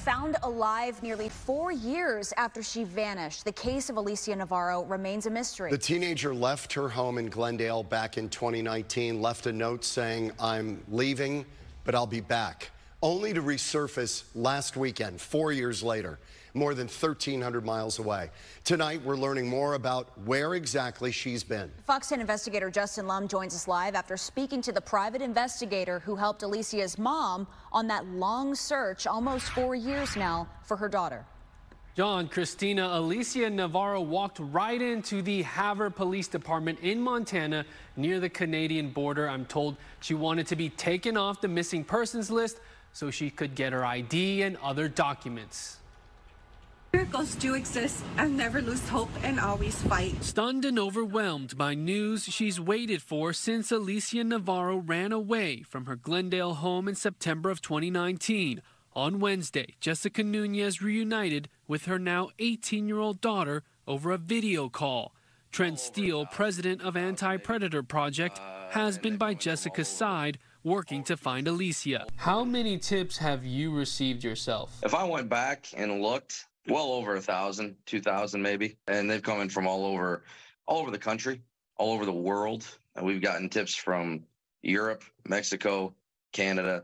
Found alive nearly 4 years after she vanished, the case of Alicia Navarro remains a mystery. The teenager left her home in Glendale back in 2019, left a note saying, "I'm leaving, but I'll be back," only to resurface last weekend, 4 years later, more than 1,300 miles away. Tonight, we're learning more about where exactly she's been. Fox 10 investigator Justin Lum joins us live after speaking to the private investigator who helped Alicia's mom on that long search, almost 4 years now, for her daughter. John, Christina, Alicia Navarro walked right into the Havre Police Department in Montana near the Canadian border. I'm told she wanted to be taken off the missing persons list so she could get her ID and other documents. Miracles do exist, and never lose hope and always fight. Stunned and overwhelmed by news she's waited for since Alicia Navarro ran away from her Glendale home in September of 2019. On Wednesday, Jessica Nunez reunited with her now 18-year-old daughter over a video call. Trent Steele, president of Anti-Predator Project, has been by Jessica's side working to find Alicia. How many tips have you received yourself? If I went back and looked, well over 1,000, 2,000 maybe, and they've come in from all over the country, all over the world. And we've gotten tips from Europe, Mexico, Canada,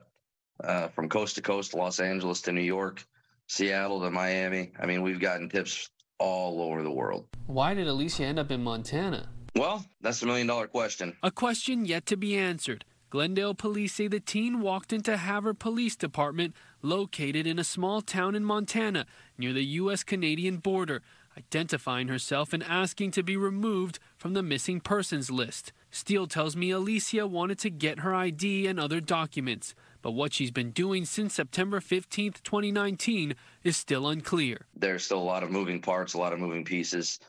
from coast to coast, Los Angeles to New York, Seattle to Miami. I mean, we've gotten tips all over the world. Why did Alicia end up in Montana? Well, that's the million-dollar question. A question yet to be answered. Glendale police say the teen walked into Havre Police Department, located in a small town in Montana near the U.S.-Canadian border, identifying herself and asking to be removed from the missing persons list. Steele tells me Alicia wanted to get her ID and other documents, but what she's been doing since September 15th, 2019 is still unclear. There's still a lot of moving parts, a lot of moving pieces.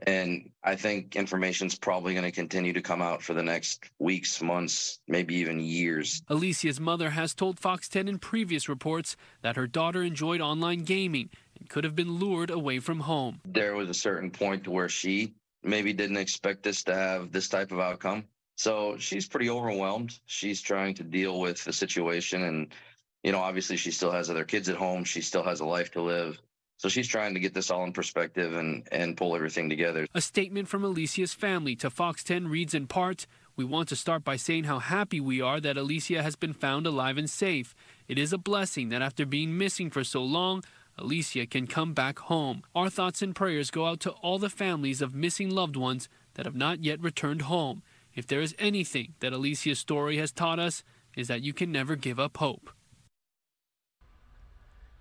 And I think information's probably going to continue to come out for the next weeks, months, maybe even years. Alicia's mother has told Fox 10 in previous reports that her daughter enjoyed online gaming and could have been lured away from home. There was a certain point where she maybe didn't expect this to have this type of outcome. So she's pretty overwhelmed. She's trying to deal with the situation. And, you know, obviously she still has other kids at home. She still has a life to live. So she's trying to get this all in perspective and pull everything together. A statement from Alicia's family to Fox 10 reads in part, "We want to start by saying how happy we are that Alicia has been found alive and safe. It is a blessing that after being missing for so long, Alicia can come back home. Our thoughts and prayers go out to all the families of missing loved ones that have not yet returned home. If there is anything that Alicia's story has taught us, is that you can never give up hope."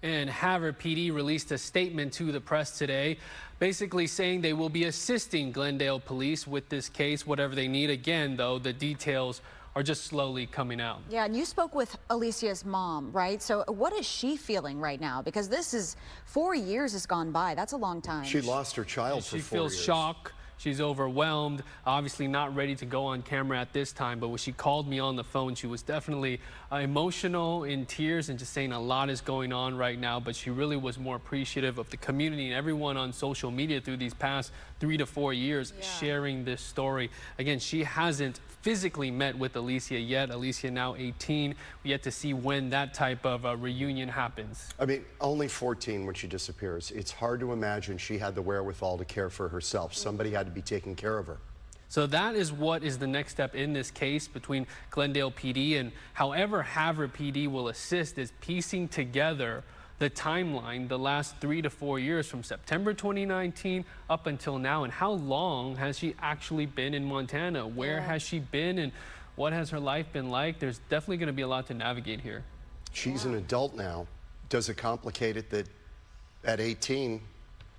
And Havre PD released a statement to the press today, basically saying they will be assisting Glendale police with this case, whatever they need. Again, though, the details are just slowly coming out. Yeah, and you spoke with Alicia's mom, right? So what is she feeling right now? Because this is 4 years has gone by. That's a long time. She lost her child for 4 years. She feels shock. She's overwhelmed, obviously not ready to go on camera at this time, but when she called me on the phone, she was definitely emotional, in tears, and just saying a lot is going on right now, but she really was more appreciative of the community and everyone on social media through these past 3 to 4 years sharing this story. Again, she hasn't physically met with Alicia yet. Alicia now 18. We yet to see when that type of reunion happens. I mean, only 14 when she disappears. It's hard to imagine she had the wherewithal to care for herself. Somebody had to be taking care of her. So that is what is the next step in this case between Glendale PD and however Havre PD will assist is piecing together the timeline, the last 3 to 4 years from September 2019 up until now, and how long has she actually been in Montana? Where has she been, and what has her life been like? There's definitely going to be a lot to navigate here. She's an adult now. Does it complicate it that at 18,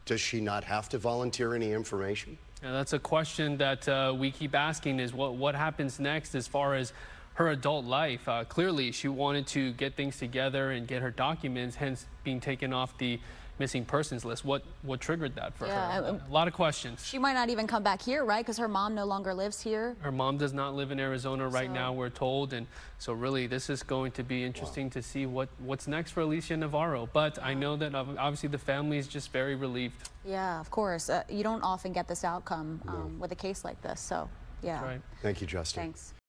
does she not have to volunteer any information? Yeah, that's a question that we keep asking, is what happens next as far as her adult life. Clearly, she wanted to get things together and get her documents, hence being taken off the missing persons list. What triggered that for her? A lot of questions. She might not even come back here, right? Because her mom no longer lives here. Her mom does not live in Arizona right now, we're told. And so really, this is going to be interesting to see what's next for Alicia Navarro. But I know that obviously the family is just very relieved. Yeah, of course. You don't often get this outcome with a case like this. So, yeah. That's right. Thank you, Justin. Thanks.